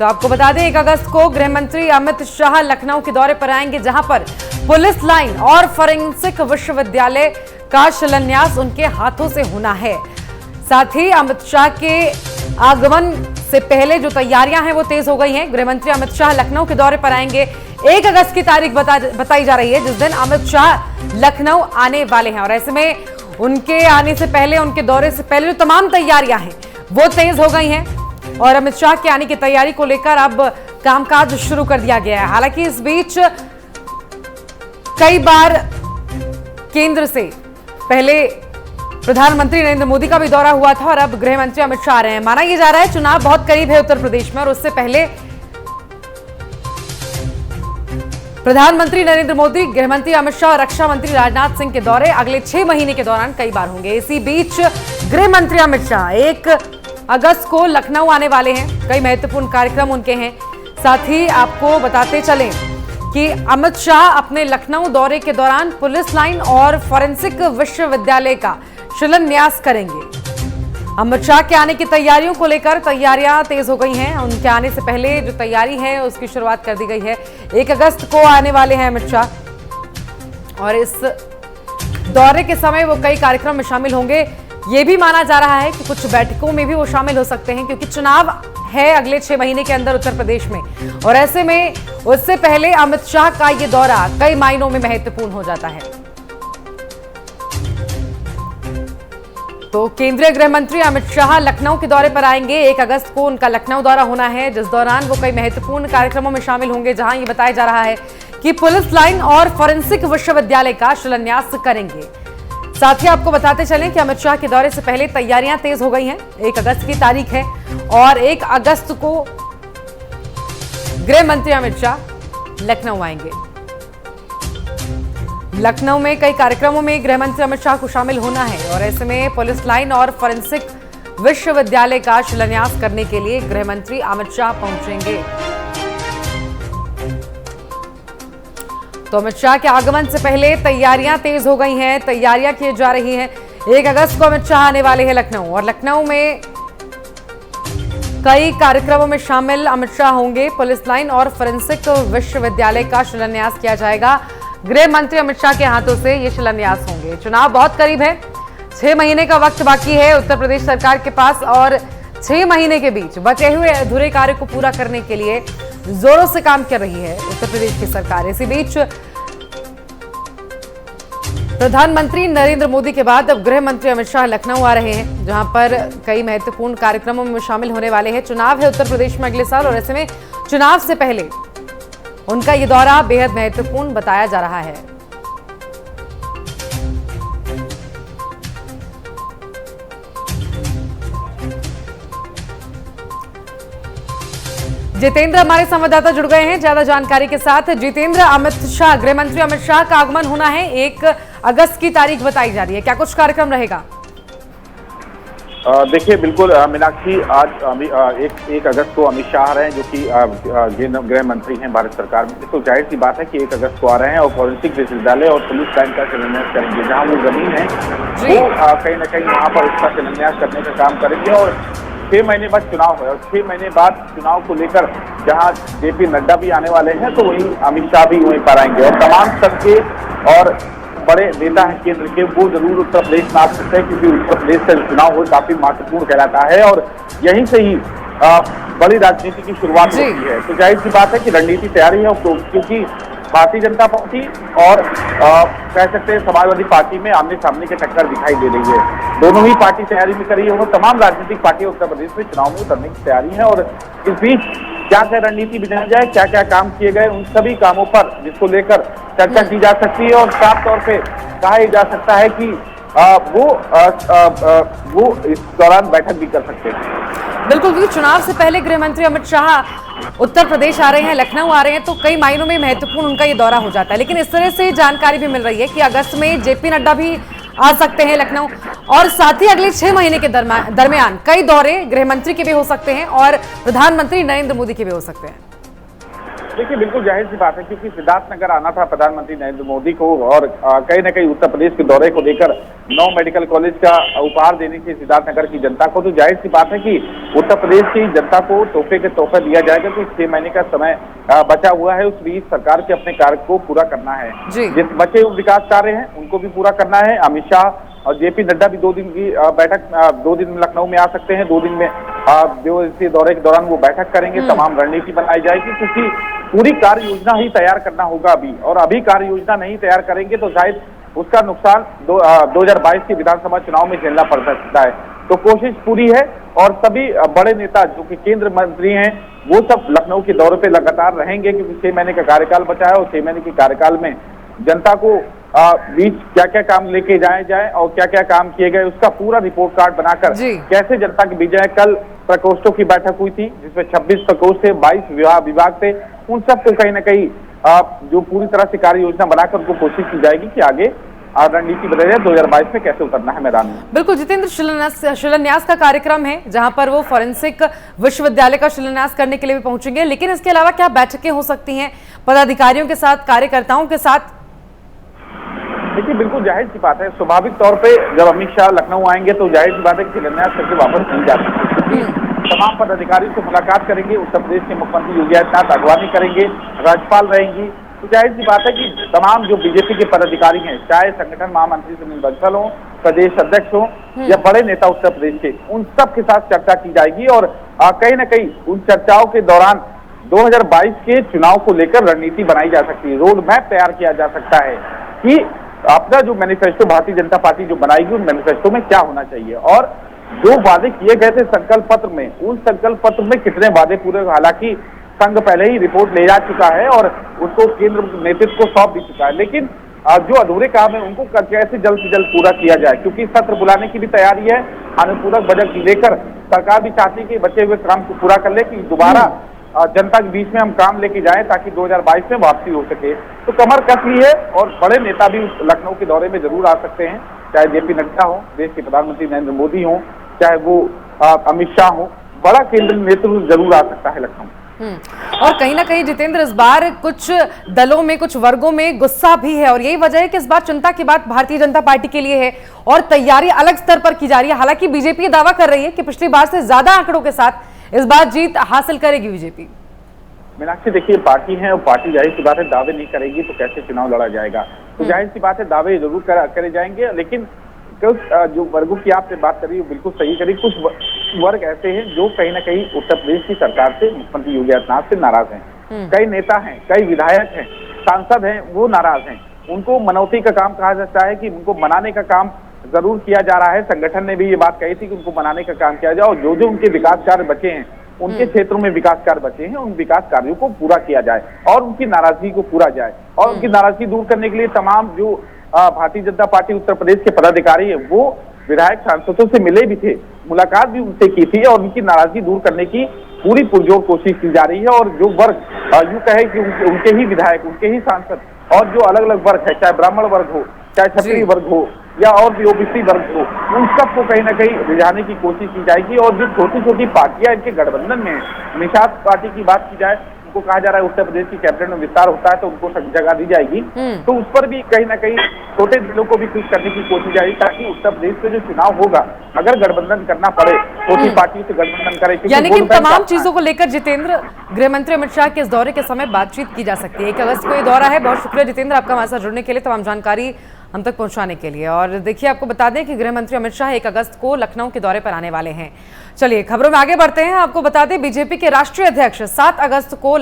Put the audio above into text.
तो आपको बता दें 1 अगस्त को गृह मंत्री अमित शाह लखनऊ के दौरे पर आएंगे, जहां पर पुलिस लाइन और फॉरेंसिक विश्वविद्यालय का शिलान्यास उनके हाथों से होना है। साथ ही अमित शाह के आगमन से पहले जो तैयारियां हैं वो तेज हो गई हैं। गृह मंत्री अमित शाह लखनऊ के दौरे पर आएंगे। 1 अगस्त की तारीख बताई जा रही है जिस दिन अमित शाह लखनऊ आने वाले हैं, और ऐसे में उनके आने से पहले, उनके दौरे से पहले जो तमाम तैयारियां हैं वो तेज हो गई हैं और अमित शाह के आने की तैयारी को लेकर अब कामकाज शुरू कर दिया गया है। हालांकि इस बीच कई बार केंद्र से पहले प्रधानमंत्री नरेंद्र मोदी का भी दौरा हुआ था और अब गृह मंत्री अमित शाह आ रहे हैं। माना यह जा रहा है चुनाव बहुत करीब है उत्तर प्रदेश में और उससे पहले प्रधानमंत्री नरेंद्र मोदी, गृह मंत्री अमित शाह और रक्षा मंत्री राजनाथ सिंह के दौरे अगले 6 महीने के दौरान कई बार होंगे। इसी बीच गृह मंत्री अमित शाह 1 अगस्त को लखनऊ आने वाले हैं। कई महत्वपूर्ण कार्यक्रम उनके हैं। साथ ही आपको बताते चलें कि अमित शाह अपने लखनऊ दौरे के दौरान पुलिस लाइन और फॉरेंसिक विश्वविद्यालय का शिलान्यास करेंगे। अमित शाह के आने की तैयारियों को लेकर तैयारियां तेज हो गई हैं। उनके आने से पहले जो तैयारी है उसकी शुरुआत कर दी गई है। 1 अगस्त को आने वाले हैं अमित शाह और इस दौरे के समय वो कई कार्यक्रम में शामिल होंगे। ये भी माना जा रहा है कि कुछ बैठकों में भी वो शामिल हो सकते हैं, क्योंकि चुनाव है अगले 6 महीने के अंदर उत्तर प्रदेश में, और ऐसे में उससे पहले अमित शाह का ये दौरा कई मायनों में महत्वपूर्ण हो जाता है। तो केंद्रीय गृह मंत्री अमित शाह लखनऊ के दौरे पर आएंगे। 1 अगस्त को उनका लखनऊ दौरा होना है, जिस दौरान वो कई महत्वपूर्ण कार्यक्रमों में शामिल होंगे, जहां ये बताया जा रहा है कि पुलिस लाइन और फॉरेंसिक विश्वविद्यालय का शिलान्यास करेंगे। साथ ही आपको बताते चलें कि अमित शाह के दौरे से पहले तैयारियां तेज हो गई हैं। 1 अगस्त की तारीख है और 1 अगस्त को गृह मंत्री अमित शाह लखनऊ आएंगे। लखनऊ में कई कार्यक्रमों में गृह मंत्री अमित शाह को शामिल होना है और ऐसे में पुलिस लाइन और फॉरेंसिक विश्वविद्यालय का शिलान्यास करने के लिए गृह मंत्री अमित शाह पहुंचेंगे। तो अमित शाह के आगमन से पहले तैयारियां तेज हो गई हैं, तैयारियां की जा रही हैं। 1 अगस्त को अमित शाह आने वाले हैं लखनऊ और लखनऊ में कई कार्यक्रमों में शामिल अमित शाह होंगे। पुलिस लाइन और फॉरेंसिक विश्वविद्यालय का शिलान्यास किया जाएगा। गृह मंत्री अमित शाह के हाथों से ये शिलान्यास होंगे। चुनाव बहुत करीब है, 6 महीने का वक्त बाकी है उत्तर प्रदेश सरकार के पास और 6 महीने के बीच बचे हुए अधूरे कार्य को पूरा करने के लिए जोरों से काम कर रही है उत्तर प्रदेश की सरकार। इसी बीच प्रधानमंत्री नरेंद्र मोदी के बाद अब गृह मंत्री अमित शाह लखनऊ आ रहे हैं, जहां पर कई महत्वपूर्ण कार्यक्रमों में शामिल होने वाले हैं। चुनाव है उत्तर प्रदेश में अगले साल और ऐसे में चुनाव से पहले उनका ये दौरा बेहद महत्वपूर्ण बताया जा रहा है। जितेंद्र हमारे संवाददाता जुड़ गए हैं ज्यादा जानकारी के साथ। जितेंद्र, अमित शाह, गृह मंत्री अमित शाह का आगमन होना है, 1 अगस्त की तारीख बताई जा रही है, क्या कुछ कार्यक्रम रहेगा? देखिए बिल्कुल मीनाक्षी, आज 1 अगस्त को अमित शाह आ रहे हैं, जो कि गृह मंत्री हैं भारत सरकार में। तो जाहिर सी बात है कि 1 अगस्त को आ रहे हैं और फॉरेंसिक विश्वविद्यालय और पुलिस लाइन का शिलान्यास करेंगे। जहां वो जमीन है वो कहीं ना कहीं वहां पर उसका शिलान्यास करने का काम करेंगे और 6 महीने बाद चुनाव है और 6 महीने बाद चुनाव को लेकर जहां जेपी नड्डा भी आने वाले हैं तो वहीं अमित शाह भी वहीं पर आएंगे और तमाम सबके और बड़े नेता हैं केंद्र के, वो जरूर उत्तर प्रदेश में आ सकते हैं, क्योंकि उत्तर प्रदेश का चुनाव हो काफी महत्वपूर्ण कहलाता है और यहीं से ही बड़ी राजनीति की शुरुआत होती है। तो जाहिर सी बात है कि रणनीति तैयारी है, क्योंकि भारतीय जनता पार्टी और कह सकते हैं समाजवादी पार्टी में आमने सामने की टक्कर दिखाई दे रही है। दोनों ही पार्टी तैयारी में करी है और तमाम राजनीतिक पार्टियां उत्तर प्रदेश में चुनाव में उतरने की तैयारी है और इस बीच क्या क्या रणनीति बनाई जाए, क्या क्या काम किए गए, उन सभी कामों पर जिसको लेकर चर्चा की जा सकती है और साफ तौर पे कहा जा सकता है कि वो इस दौरान बैठक भी कर सकते हैं। बिल्कुल, क्योंकि चुनाव से पहले गृह मंत्री अमित शाह उत्तर प्रदेश आ रहे हैं, लखनऊ आ रहे हैं, तो कई मायनों में महत्वपूर्ण उनका ये दौरा हो जाता है। लेकिन इस तरह से जानकारी भी मिल रही है कि अगस्त में जेपी नड्डा भी आ सकते हैं लखनऊ और साथ ही अगले 6 महीने के दरमियान कई दौरे गृह मंत्री के भी हो सकते हैं और प्रधानमंत्री नरेंद्र मोदी के भी हो सकते हैं। देखिए, बिल्कुल जाहिर सी बात है, क्योंकि सिद्धार्थनगर आना था प्रधानमंत्री नरेंद्र मोदी को और कहीं न कहीं उत्तर प्रदेश के दौरे को लेकर 9 मेडिकल कॉलेज का उपहार देनी थी सिद्धार्थनगर की जनता को। तो जाहिर सी बात है कि उत्तर प्रदेश की जनता को तोहफे के तोहफे दिया जाएगा। तो 6 महीने का समय बचा हुआ है, उस बीच सरकार के अपने कार्य को पूरा करना है। जिस बचे हुए विकास कार्य हैं उनको भी पूरा करना है। अमित शाह और जेपी नड्डा भी 2 दिन की बैठक 2 दिन में लखनऊ में आ सकते हैं। 2 दिन में 2 दिवसीय दौरे के दौरान वो बैठक करेंगे, तमाम रणनीति बनाई जाएगी, क्योंकि पूरी कार्य योजना ही तैयार करना होगा अभी। और अभी कार्य योजना नहीं तैयार करेंगे तो शायद उसका नुकसान 2022 के विधानसभा चुनाव में झेलना पड़ सकता है। तो कोशिश पूरी है और सभी बड़े नेता जो कि केंद्र मंत्री हैं वो सब लखनऊ के दौरे पे लगातार रहेंगे, क्योंकि 6 महीने का कार्यकाल बचा है और 6 महीने के कार्यकाल में जनता को बीच क्या क्या काम लेके जाए और क्या क्या काम किए गए उसका पूरा रिपोर्ट कार्ड बनाकर कैसे जनता के बीच जाए। कल प्रकोष्ठों की बैठक हुई थी जिसमें 26 प्रकोष्ठ थे, 22 विभाग थे। उन सबको कहीं ना कहीं जो पूरी तरह से कार्य योजना बनाकर उनको कोशिश की जाएगी कि आगे रणनीति बदल जाए, 2022 में कैसे उतरना है मैदान में। बिल्कुल जितेंद्र, शिलान्यास का कार्यक्रम है जहां पर वो फॉरेंसिक विश्वविद्यालय का शिलान्यास करने के लिए भी पहुंचेंगे, लेकिन इसके अलावा क्या बैठकें हो सकती हैं पदाधिकारियों के साथ, कार्यकर्ताओं के साथ? देखिए, बिल्कुल जाहिर सी बात है, स्वाभाविक तौर पे जब अमित शाह लखनऊ आएंगे तो जाहिर सी बात है कि शिलान्यास करके वापस नहीं जा सकते। तमाम पदाधिकारियों से मुलाकात करेंगे, उत्तर प्रदेश के मुख्यमंत्री योगी आदित्यनाथ अगवानी करेंगे, राज्यपाल रहेंगी। तो जाहिर सी बात है कि तमाम जो बीजेपी के पदाधिकारी हैं, चाहे संगठन महामंत्री सुनील बंसल हो, प्रदेश अध्यक्ष हो या बड़े नेता उत्तर प्रदेश के, उन सब के साथ चर्चा की जाएगी और कहीं ना कहीं उन चर्चाओं के दौरान 2022 के चुनाव को लेकर रणनीति बनाई जा सकती है, रोड मैप तैयार किया जा सकता है कि अपना जो मैनिफेस्टो भारतीय जनता पार्टी जो बनाएगी उन मैनिफेस्टो में क्या होना चाहिए और जो वादे किए गए थे संकल्प पत्र में, उन संकल्प पत्र में कितने वादे पूरे। हालांकि संघ पहले ही रिपोर्ट ले जा चुका है और उसको केंद्र नेतृत्व को सौंप भी चुका है, लेकिन जो अधूरे काम है उनको कैसे जल्द से जल्द पूरा किया जाए, क्योंकि सत्र बुलाने की भी तैयारी है। अनुपूरक बजट लेकर सरकार भी चाहती है कि बचे हुए काम को पूरा कर ले, कि दोबारा जनता के बीच में हम काम लेके जाएं ताकि 2022 में वापसी हो सके। तो कमर कस ली है और बड़े नेता भी लखनऊ के दौरे में जरूर आ सकते हैं, चाहे जेपी नड्डा हो, देश के प्रधानमंत्री नरेंद्र मोदी हो, चाहे वो अमित शाह हो, बड़ा केंद्रीय नेतृत्व जरूर आ सकता है लखनऊ। और कहीं ना कहीं जितेंद्र, इस बार कुछ दलों में, कुछ वर्गों में गुस्सा भी है और यही वजह है कि इस बार चिंता की बात भारतीय जनता पार्टी के लिए है और तैयारी अलग स्तर पर की जा रही है। हालांकि बीजेपी दावा कर रही है कि पिछली बार से ज्यादा आंकड़ों के साथ इस बार जीत हासिल करेगी बीजेपी। मीनाक्षी, देखिए, पार्टी है और पार्टी जाहिर सी बात है दावे नहीं करेगी तो कैसे चुनाव लड़ा जाएगा। तो जाहिर सी बात है दावे जरूर करे जाएंगे, लेकिन कुछ जो वर्गों की आपसे बात करी वो बिल्कुल सही करी। कुछ वर्ग ऐसे हैं जो कहीं ना कहीं उत्तर प्रदेश की सरकार से, मुख्यमंत्री योगी आदित्यनाथ से नाराज हैं। कई नेता हैं, कई विधायक हैं, सांसद हैं, वो नाराज हैं। उनको मनौती का काम कहा जाता है कि उनको मनाने का काम जरूर किया जा रहा है। संगठन ने भी ये बात कही थी कि उनको मनाने का काम किया जाए और जो जो उनके विकास कार्य बचे हैं, उनके क्षेत्रों में विकास कार्य बचे हैं, उन विकास कार्यों को पूरा किया जाए और उनकी नाराजगी को पूरा जाए। और उनकी नाराजगी दूर करने के लिए तमाम जो भारतीय जनता पार्टी उत्तर प्रदेश के पदाधिकारी है वो विधायक सांसदों से मिले भी थे, मुलाकात भी उनसे की थी और उनकी नाराजगी दूर करने की पूरी पुरजोर कोशिश की जा रही है। और जो वर्ग यूं कहे कि उनके ही विधायक, उनके ही सांसद और जो अलग अलग वर्ग है, चाहे ब्राह्मण वर्ग हो, चाहे क्षत्रिय वर्ग हो या और भी ओबीसी वर्ग हो, उन सबको कहीं ना कहीं रिझाने की कोशिश की जाएगी। और जो छोटी छोटी पार्टियां इनके गठबंधन में है, निषाद पार्टी की बात की जाए, उनको कहा जा रहा है उत्तर प्रदेश की कैबिनेट में विस्तार होता है तो उनको जगह दी जाएगी, तो उस पर भी कहीं ना कहीं छोटे जिलों को भी खुश करने की कोशिश जाएगी ताकि उत्तर प्रदेश में जो चुनाव होगा, अगर गठबंधन करना पड़े, छोटी पार्टियों से गठबंधन करे। यानी कि तमाम चीजों को लेकर जितेंद्र, गृह मंत्री अमित शाह के इस दौरे के समय बातचीत की जा सकती है। 1 अगस्त को ये दौरा है। बहुत शुक्रिया जितेंद्र आपका हमारे साथ जुड़ने के लिए, तमाम जानकारी हम तक पहुंचाने के लिए। और देखिए, आपको बता दें कि गृह मंत्री अमित शाह 1 अगस्त को लखनऊ के दौरे पर आने वाले हैं। चलिए खबरों में आगे बढ़ते हैं। आपको बता दें बीजेपी के राष्ट्रीय अध्यक्ष 7 अगस्त को